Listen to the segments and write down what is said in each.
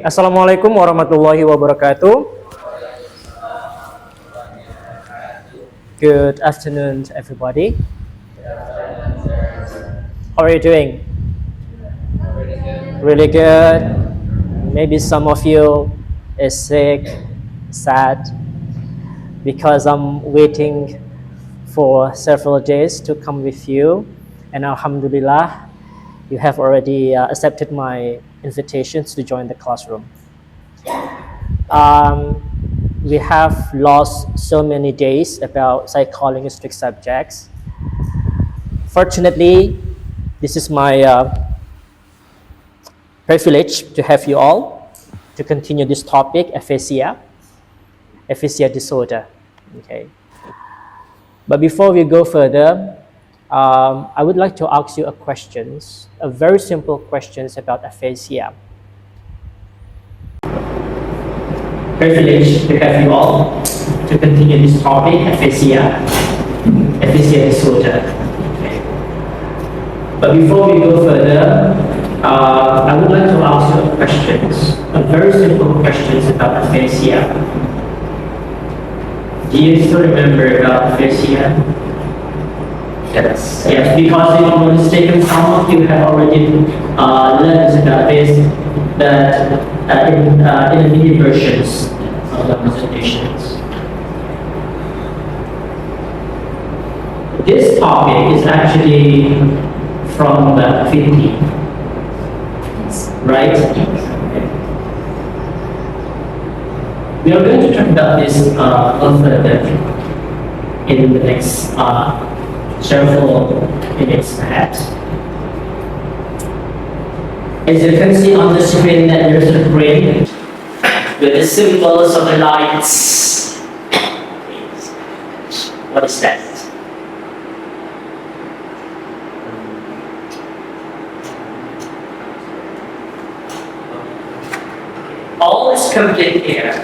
Assalamualaikum warahmatullahi wabarakatuh. Good afternoon, everybody. How are you doing? Really good. Maybe some of you is sick, sad, because I'm waiting for several days to come with you, and Alhamdulillah, you have already accepted my invitations to join the classroom. We have lost so many days about psycholinguistic subjects. Fortunately, this is my privilege to have you all to continue this topic, aphasia disorder. Okay. But before we go further, I would like to ask you a very simple questions about aphasia. Privilege to have you all to continue this topic, aphasia disorder. Okay. But before we go further, I would like to ask you a very simple questions about aphasia. Do you still remember about aphasia? Yes, because if I'm not mistaken, some of you have already learned about this, that in the mini versions of the presentations. This topic is actually from the 50, right? We are going to talk about this further in the next several minutes perhaps. As you can see on the screen that there's a brain with the symbols of the lights. What is that? All is complete here.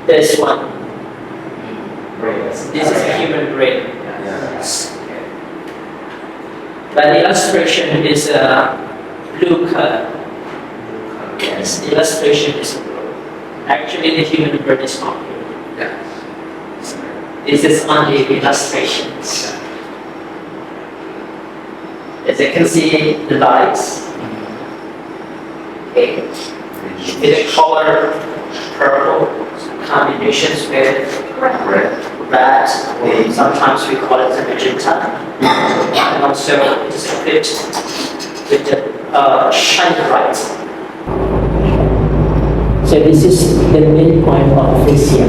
This one. This is a human brain. Yes. But the illustration is a blue color. Yes, the illustration is blue. Actually, the human brain is not blue. This is only the illustrations. As you can see, the lights. Okay. The color purple combinations with red. Sometimes we call it the magenta. And also it is equipped with the shiny light. So this is the midpoint of aphasia.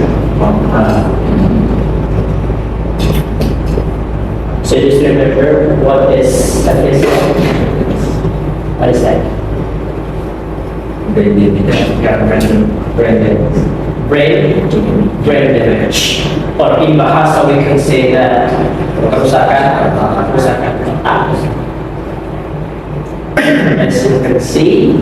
So just remember what is aphasia. What is that? Brain damage. Or in bahasa we can say that kerusakan otak. As you can see,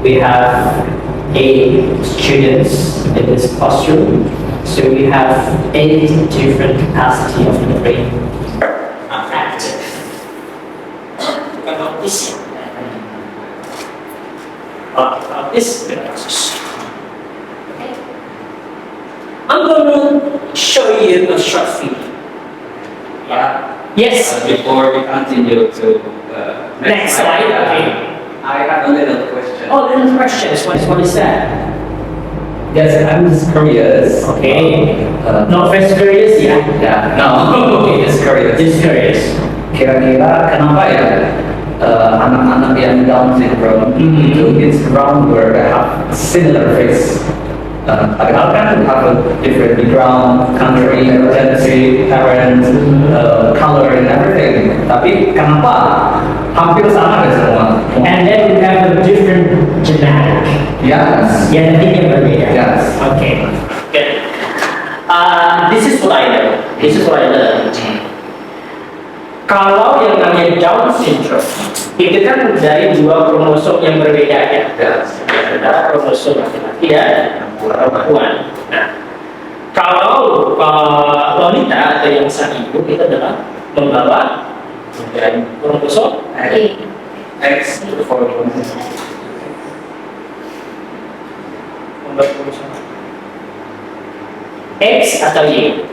we have 8 students in this classroom. So we have 8 different capacity of the brain are active. About this. About this. I'm going to show you a short film. Yes. Before we continue to Next slide. Okay. I have a little question. Oh, little questions. What is that? Yes, I'm just curious. Okay. Not very curious, yeah. Yeah, no. Okay, just curious. Just curious. Kira-kira kenapa ya anak-anak yang Down syndrome itu it's around where they have similar face. Padahal kan have a different background, country, agency, parents, color and everything. Tapi kenapa hampir sama deh semua? And then we have a different genetic. Yes. Yang nantinya berbeda. Yes. Okay. Good. This is what I know. This is what I learned. Kalau yang namanya Down syndrome itu kan dari 2 kromosom yang berbeda ya. Yes. Ada kromosom laki-laki dan perempuan. Nah, kalau wanita atau yang sang ibu itu adalah membawa kromosom X for X atau Y?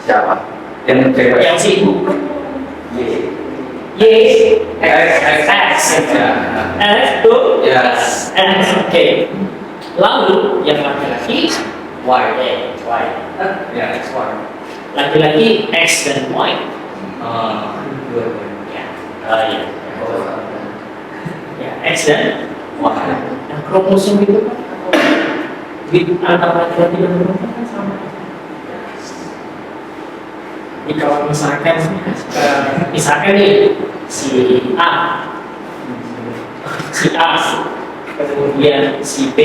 siapa? Yang cewek. Yang si ibu. Y. Y, X. Ya. F itu Yes. F. Oke. Lalu yang laki-laki Y. Y. Ya, X Y. Laki-laki X dan Y. Good. Ya. Ya. Ya, X dan Y. Nah, kromosom itu kan di antara laki-laki dan perempuan kan sama. Jadi kalau misalkan nih si A, kemudian si B,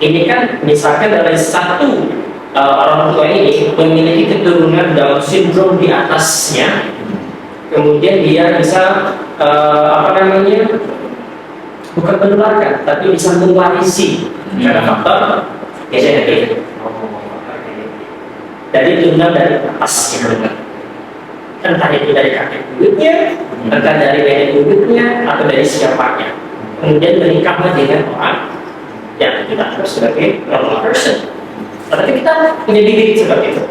ini kan misalkan dari satu orang tua ini memiliki keturunan Down syndrome di atasnya, kemudian dia bisa bukan menularkan, tapi bisa mewarisi karena faktor genetik. Dari turunan dari atas, entah itu dari kakek buyutnya, entah dari nenek buyutnya, atau dari siapanya. Kemudian menikahlah dengan orang yang kita anggap sebagai normal person. Berarti kita punya bibit seperti itu.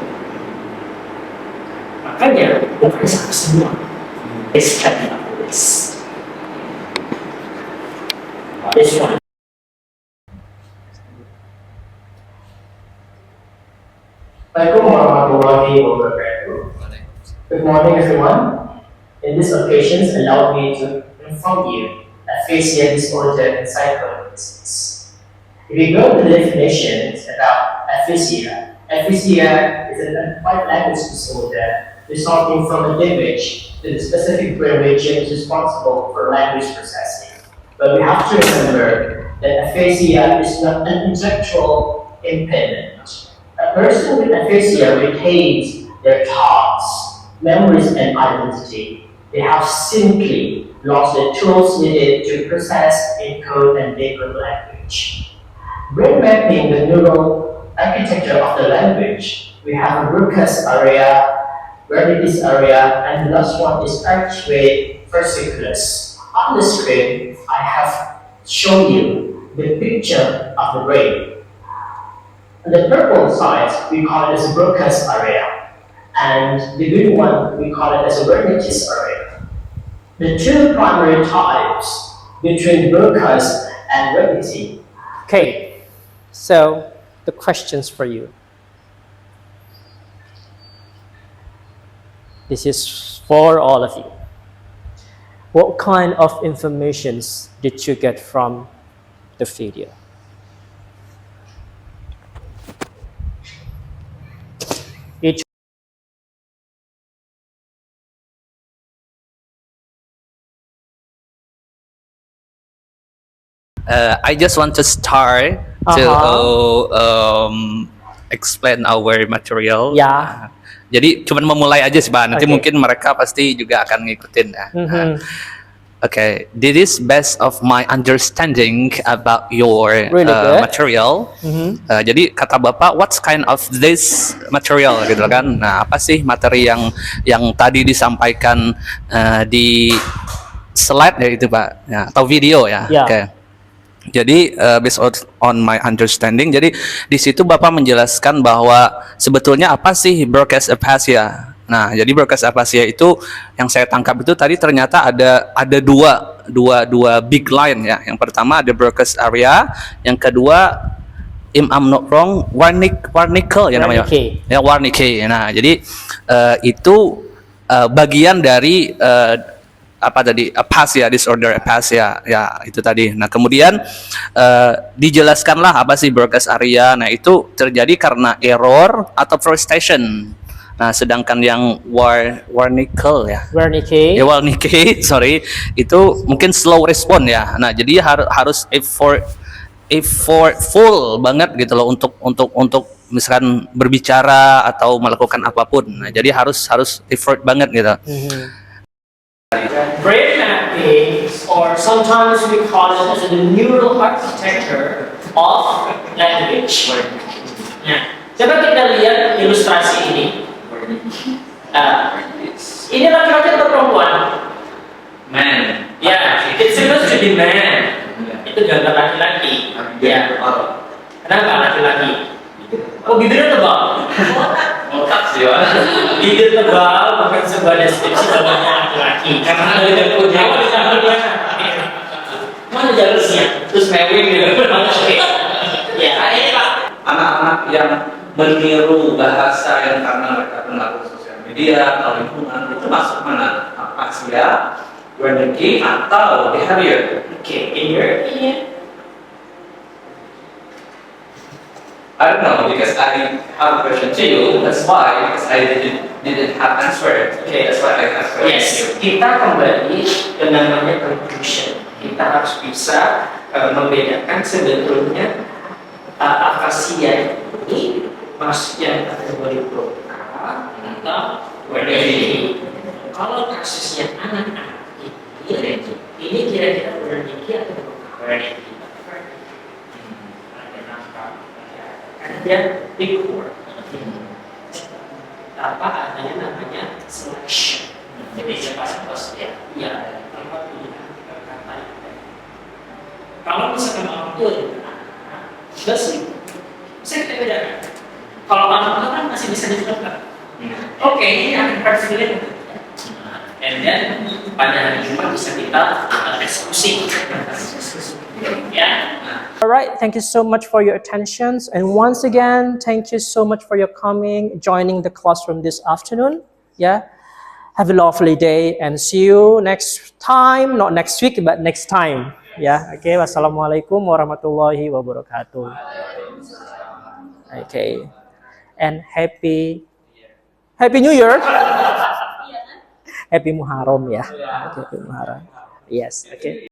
Makanya bukan sama semua. This one. Assalamualaikum warahmatullahi wabarakatuh. Good morning, everyone. In this occasion, allow me to inform you aphasia disorder in psychoanalysis. If we go to the definitions about aphasia, aphasia is an acquired language disorder resulting from a damage to the specific brain region responsible for language processing. But we have to remember that aphasia is not an intellectual impairment. A person with aphasia retains their thoughts, memories, and identity. They have simply lost the tools needed to process, encode, and decode language. Brain mapping the neural architecture of the language, we have a Broca's area, Wernicke's area, and the last one is arcuate versicolus. On the screen, I have shown you the picture of the brain. On the purple side, we call it as Broca's area, and the green one, we call it as Wernicke's area. The two primary types between Broca's and Wernicke. Okay, so the questions for you. This is for all of you. What kind of informations did you get from the video? Each I just want to start to explain our material. Ya. Jadi cuman memulai aja sih, Pak. Nanti Okay. mungkin mereka pasti juga akan ngikutin ya. Okay, this is best of my understanding about your Really good. material. Jadi kata Bapak, what's kind of this material gitu kan? Nah, apa sih materi yang tadi disampaikan di slide ya itu, Pak? Ya, atau video ya? Ya. Oke. Jadi based on my understanding, jadi di situ Bapak menjelaskan bahwa sebetulnya apa sih Broca's aphasia. Nah, jadi Broca's aphasia itu yang saya tangkap itu tadi ternyata ada dua big line ya. Yang pertama ada Broca's area, yang kedua if I'm not wrong Wernicke ya namanya. Wernicke. Ya, Wernicke. Nah, jadi itu bagian dari apa tadi, aphasia, disorder aphasia ya, itu tadi. Nah, kemudian dijelaskanlah apa sih Broca's area. Nah, itu terjadi karena error atau frustration. Nah, sedangkan yang Wernicke ya, Wernicke, sorry, itu mungkin slow respond ya. Nah, jadi harus effort full banget gitu loh untuk misalkan berbicara atau melakukan apapun. Nah, jadi harus effort banget gitu. Brain mapping, or sometimes we call it as the neural architecture of language. Nah, coba kita lihat ilustrasi ini. Ini laki-laki atau perempuan? Man. Ya, it's supposed to be man. Itu gambar laki-laki. Ya. Kenapa laki-laki? Oh, bibirnya tebal. Otak sih, Pak. Bibir tebal bukan sebuah deskripsi gambarnya laki-laki. Karena ada yang punya. Mana jalusnya? Terus mewing gitu. Oke. Ya, ini Pak. Anak-anak yang meniru bahasa yang karena mereka pengaruh sosial media atau lingkungan itu masuk mana? Asia, energi atau behavior? Okay, in your opinion? I don't know because I have a question to you. That's why because I didn't have answer. Okay, that's why I asked question Yes, to you. kita kembali ke namanya conclusion. Kita harus bisa membedakan sebetulnya akasia ini masuknya kategori pro atau energi. Kalau kasusnya anak-anak ini kira-kira energi atau energi? Karena dia big word. Apa adanya namanya selection. Jadi siapa ya? Iya. Tanpa pilihan kata. Kalau misalkan orang tua jelas sih, bisa kita bedakan. Kalau anak-anak kan masih bisa diterapkan. Oke, ini akan perfilin. And then pada hari Jumat bisa kita eksekusi. Ya. Alright, thank you so much for your attention. And once again, thank you so much for your coming, joining the classroom this afternoon. Yeah. Have a lovely day and see you next time, not next week, but next time. Yeah. Okay. Wassalamualaikum warahmatullahi wabarakatuh. Okay. And happy New Year. Happy Muharram ya. Happy Muharram. Yes. Okay.